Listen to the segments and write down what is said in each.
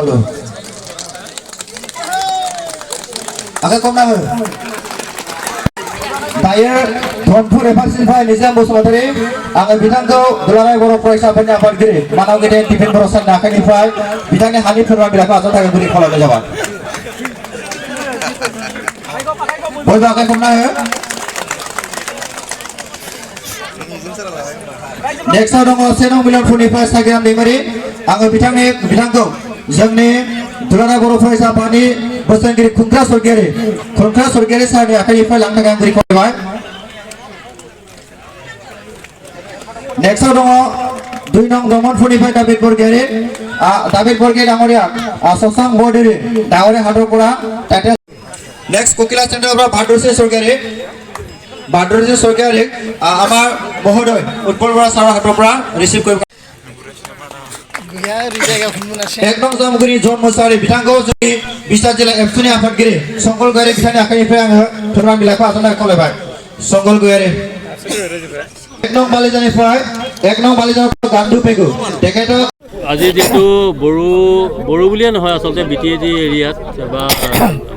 halo. Akan kau nama. Daya Thonpur Evasin Fai Nizam Bosmatari. Akan bidang kau Dulangai Boro Proyeksa banyak berdiri. Manau kita Tipen Borosan Nakan Fai. Bidangnya Hanif Firman Bilaka atau tak beri kalau menjawab. Boleh akan kau nama. Next dong senong bilang Funifas Sagiram Dimari. Angga bidang kau Jangni Dulangai Boro Proyeksa Pani Bosan Giri Kungkra Sorgeri Sari akan ifai langkah yang beri kau. Next dong 2 nong Domon Funifai David Borgeri. David Borgeri Angoria Sosang Bodiri Daore Hadokura. Next Kokila Center Bhadrose Sorgeri Amar Mohodoy Utpol Bora Sara Hadokura receive koi. Ekdom Zamguri John Mosari Bitango Zuri Bisa Jila Epsuni Afatgiri Songgol Gari Bisani akan ifai Firman Bilaka atau tak kau lebat. Songgol Gari. Ekdom Balijan ifai. Ekdom Balijan Gandu Pegu. Deketo. আজি যেহেতু বড়ো বুলিয়ে নহয় আচলতে BTAD এৰিয়াত বা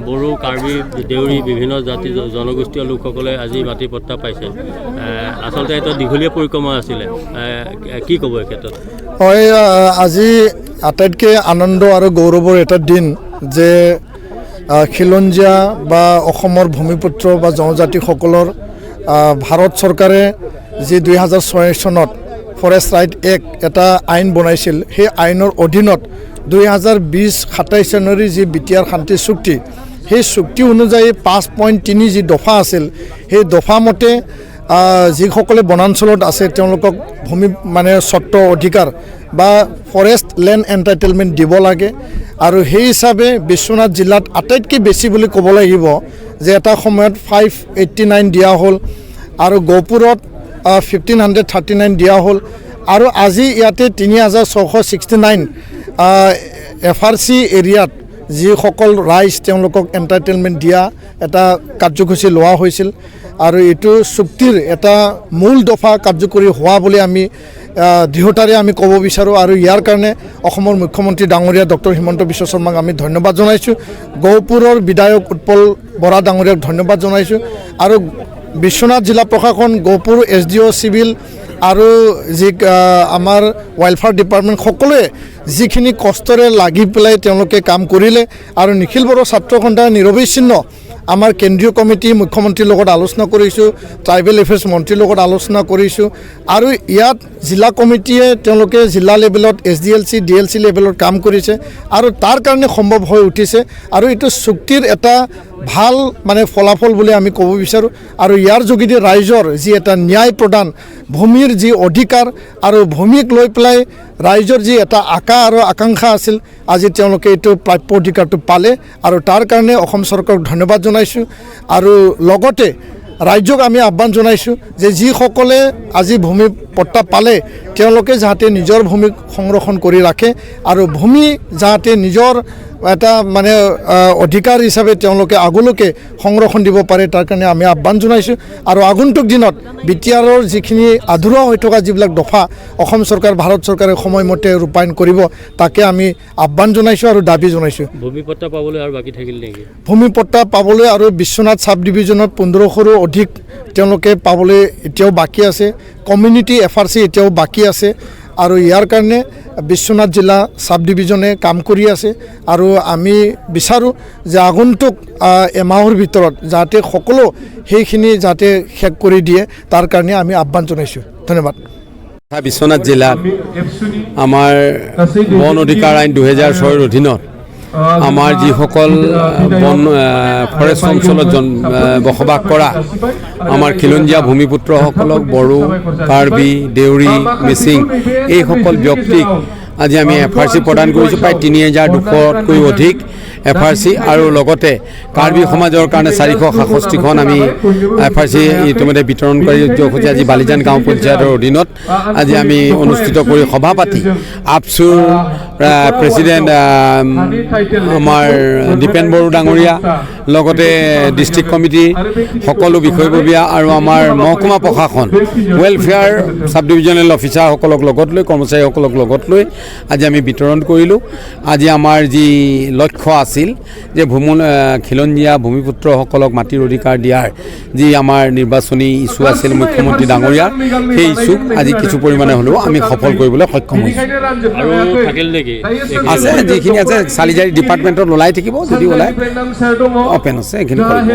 বড়ো কাৰ্বি দেউৰী বিভিন্ন জাতি জনগোষ্ঠীয় লোকসকলে আজি মাটি পট্টা পাইছে আচলতে এটা দীঘলীয়া পৰিক্ৰমা আছিলে কি ক'ব এই ক্ষেত্ৰত হয় আজি আটাইতকৈ আনন্দ আৰু গৌৰৱৰ এটা দিন যে খিলঞ্জীয়া বা অসমৰ ভূমিপুত্ৰ বা জনজাতিসকলৰ ভাৰত চৰকাৰে যি 2006 চনত ফৰেষ্ট ৰাইট এক্ট এটা আইন বনাইছিল সেই আইনৰ অধীনত 2020-27 জানুৱাৰী যি বিটিআৰ শান্তি চুক্তি সেই চুক্তি অনুযায়ী 5.3 যি দফা আছিল সেই দফা মতে যিসকলে বনাঞ্চলত আছে তেওঁলোকক ভূমি মানে স্বত্ব অধিকাৰ বা ফৰেষ্ট লেণ্ড এণ্টাইটেলমেণ্ট দিব লাগে আৰু সেই হিচাপে বিশ্বনাথ জিলাত আটাইতকৈ বেছি বুলি ক'ব লাগিব যে এটা সময়ত 589 দিয়া হ'ল আৰু গহপুৰত 1539 দিয়া হ'ল আৰু আজি ইয়াতে 3669 এফআৰচি এৰিয়াত যিসকল ৰাইজ তেওঁলোকক এণ্টাইটেলমেণ্ট দিয়া এটা কাৰ্যসূচী লোৱা হৈছিল আৰু এইটো চুক্তিৰ এটা মূল দফা কাৰ্যকৰী হোৱা বুলি আমি দৃঢ়তাৰে আমি ক'ব বিচাৰোঁ আৰু ইয়াৰ কাৰণে অসমৰ মুখ্যমন্ত্ৰী ডাঙৰীয়া ডক্টৰ হিমন্ত বিশ্ব শৰ্মাক আমি ধন্যবাদ জনাইছোঁ গহপুৰৰ বিধায়ক উৎপল বৰা ডাঙৰীয়াক ধন্যবাদ জনাইছোঁ আৰু বিশ্বনাথ জিলা প্ৰশাসন গহপুৰ SDO চিভিল আৰু যি আমাৰ ৱেলফেয়াৰ ডিপাৰ্টমেণ্ট সকলোৱে যিখিনি কষ্টৰে লাগি পেলাই তেওঁলোকে কাম কৰিলে আৰু নিখিল বড়ো ছাত্ৰ সন্থা নিৰবিচ্ছিন্ন আমাৰ কেন্দ্ৰীয় কমিটি মুখ্যমন্ত্ৰীৰ লগত আলোচনা কৰিছোঁ ট্ৰাইবেল এফেয়াৰ্ছ মন্ত্ৰীৰ লগত আলোচনা কৰিছোঁ আৰু ইয়াত জিলা কমিটিয়ে তেওঁলোকে জিলা লেভেলত SDLC DLC লেভেলত কাম কৰিছে আৰু তাৰ কাৰণে সম্ভৱ হৈ উঠিছে আৰু এইটো চুক্তিৰ এটা ভাল মানে ফলাফল বুলি আমি ক'ব বিচাৰোঁ আৰু ইয়াৰ যোগেদি ৰাইজৰ যি এটা ন্যায় প্ৰদান ভূমিৰ যি অধিকাৰ আৰু ভূমিক লৈ পেলাই ৰাইজৰ যি এটা আশা আৰু আকাংক্ষা আছিল আজি তেওঁলোকে এইটো প্ৰাপ্য অধিকাৰটো পালে আৰু তাৰ কাৰণে অসম চৰকাৰক ধন্যবাদ জনাইছোঁ আৰু লগতে ৰাজ্যক আমি আহ্বান জনাইছোঁ যে যিসকলে আজি ভূমি পট্টা পালে তেওঁলোকে যাতে নিজৰ ভূমিক সংৰক্ষণ কৰি ৰাখে আৰু ভূমি যাতে নিজৰ এটা মানে অধিকাৰ হিচাপে তেওঁলোকে আগলৈকে সংৰক্ষণ দিব পাৰে তাৰ কাৰণে আমি আহ্বান জনাইছোঁ আৰু আগন্তুক দিনত বিটিআৰৰ যিখিনি আধৰুৱা হৈ থকা যিবিলাক দফা অসম চৰকাৰ ভাৰত চৰকাৰে সময়মতে ৰূপায়ণ কৰিব তাকে আমি আহ্বান জনাইছোঁ আৰু দাবী জনাইছোঁ ভূমি পট্টা পাবলৈ আৰু বাকী থাকিল নেকি ভূমি পট্টা পাবলৈ আৰু বিশ্বনাথ সাব ডিভিজনত 1500ৰো অধিক তেওঁলোকে পাবলৈ এতিয়াও বাকী আছে কমিউনিটি এফআৰচি এতিয়াও বাকী আছে আৰু ইয়াৰ কাৰণে বিশ্বনাথ জিলা সাব ডিভিজনে কাম কৰি আছে আৰু আমি বিচাৰোঁ যে আগন্তুক এমাহৰ ভিতৰত যাতে সকলো সেইখিনি যাতে শেষ কৰি দিয়ে তাৰ কাৰণে আমি আহ্বান জনাইছোঁ ধন্যবাদ বিশ্বনাথ জিলাত আমাৰ বন অধিকাৰ আইন 2006ৰ অধীনত আমাৰ যিসকল বন ফৰেষ্ট অঞ্চলত বসবাস কৰা আমাৰ খিলঞ্জীয়া ভূমিপুত্ৰসকলক বড়ো কাৰ্বি দেউৰী মিচিং এইসকল ব্যক্তিক আজি আমি এফআৰচি প্ৰদান কৰিছোঁ প্ৰায় 3200তকৈ অধিক এফআৰচি আৰু লগতে কাৰ্বি সমাজৰ কাৰণে 467খন আমি এফআৰচি ইতিমধ্যে বিতৰণ কৰি খোজে আজি বালিজান গাঁও পঞ্চায়তৰ অধীনত আজি আমি অনুষ্ঠিত কৰি সভা পাতি আপচুৰ প্ৰেচিডেণ্ট আমাৰ দীপেন বড়ো ডাঙৰীয়া লগতে ডিষ্ট্ৰিক্ট কমিটি সকলো বিষয়ববীয়া আৰু আমাৰ মহকুমা প্ৰশাসন ৱেলফেয়াৰ সাব ডিভিজনেল অফিচাৰসকলক লগত লৈ কৰ্মচাৰীসকলক লগত লৈ আজি আমি বিতৰণ কৰিলোঁ। আজি আমাৰ যি লক্ষ্য আছিল যে খিলঞ্জীয়া ভূমিপুত্ৰসকলক মাটিৰ অধিকাৰ দিয়াৰ যি আমাৰ নিৰ্বাচনী ইছ্যু আছিল মুখ্যমন্ত্ৰী ডাঙৰীয়াৰ, সেই ইছ্যুক আজি কিছু পৰিমাণে হ'লেও আমি সফল কৰিবলৈ সক্ষম হৈছোঁ। আৰু থাকিল নেকি? আছে, যিখিনি আছে চালিজাৰী ডিপাৰ্টমেণ্টত ওলাই থাকিব, যদি ওলাই অ'পেন আছে, এইখিনি কৰিব।